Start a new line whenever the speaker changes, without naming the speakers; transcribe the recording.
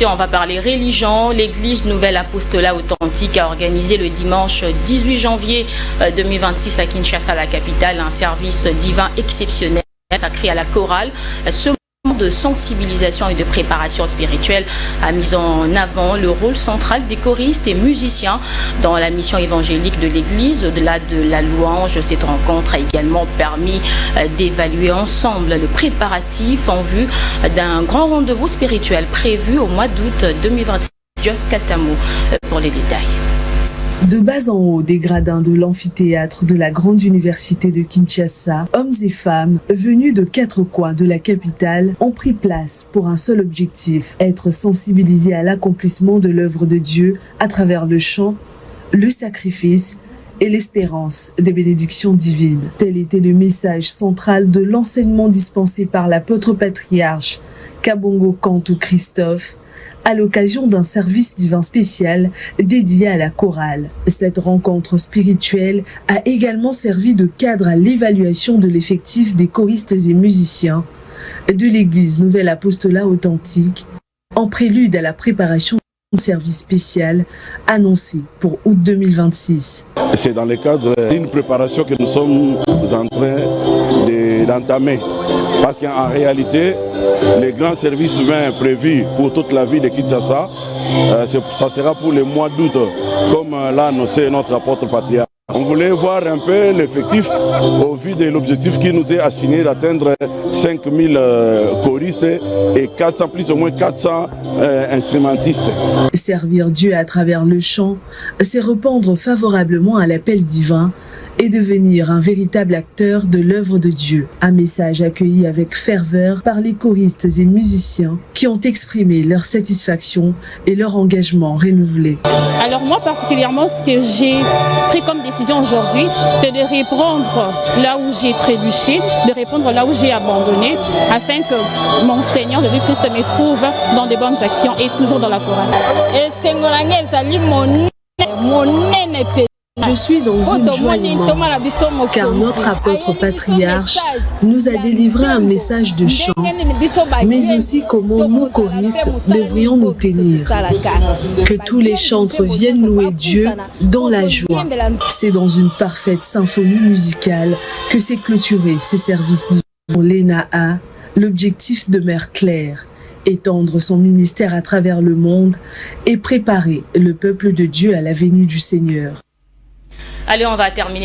actualité, on va parler religion. L'église Nouvelle Apostolat Authentique a organisé le dimanche 18 janvier 2026 à Kinshasa, la capitale, un service divin exceptionnel consacré à la chorale. Ce moment de sensibilisation et de préparation spirituelle a mis en avant le rôle central des choristes et musiciens dans la mission évangélique de l'église. Au-delà de la louange, cette rencontre a également permis d'évaluer ensemble le préparatif en vue d'un grand rendez-vous spirituel prévu au mois d'août 2026. Jos Katamo pour les détails.
De bas en haut des gradins de l'amphithéâtre de la grande université de Kinshasa, hommes et femmes venus de 4 coins de la capitale ont pris place pour un seul objectif, être sensibilisés à l'accomplissement de l'œuvre de Dieu à travers le chant, le sacrifice et l'espérance des bénédictions divines. Tel était le message central de l'enseignement dispensé par l'apôtre patriarche Kabongo Kantou Christophe à l'occasion d'un service divin spécial dédié à la chorale. Cette rencontre spirituelle a également servi de cadre à l'évaluation de l'effectif des choristes et musiciens de l'église Nouvelle Apostolat Authentique, en prélude à la préparation d'un service spécial annoncé pour août 2026.
C'est dans le cadre d'une préparation que nous sommes en train d'entamer. Parce qu'en réalité, les grands services humains prévus pour toute la ville de Kinshasa, ça sera pour le mois d'août, comme l'a annoncé notre apôtre patriarche. On voulait voir un peu l'effectif au vu de l'objectif qui nous est assigné d'atteindre 5000 choristes et 400, plus ou moins 400 instrumentistes.
Servir Dieu à travers le chant, c'est répondre favorablement à l'appel divin et devenir un véritable acteur de l'œuvre de Dieu. Un message accueilli avec ferveur par les choristes et musiciens qui ont exprimé leur satisfaction et leur engagement renouvelé.
Alors moi particulièrement, ce que j'ai pris comme décision aujourd'hui, c'est de répondre là où j'ai trébuché, de répondre là où j'ai abandonné, afin que mon Seigneur Jésus-Christ me trouve dans de bonnes actions et toujours dans la chorale.
Je suis dans une joie immense, car notre apôtre patriarche nous a délivré un message de chant, mais aussi comment nous, choristes, devrions nous tenir. Que tous les chantres viennent louer Dieu dans la joie. C'est dans une parfaite symphonie musicale que s'est clôturé ce service divin. Pour l'ENAA, l'objectif demeure clair: étendre son ministère à travers le monde et préparer le peuple de Dieu à la venue du Seigneur.
Allez, on va terminer.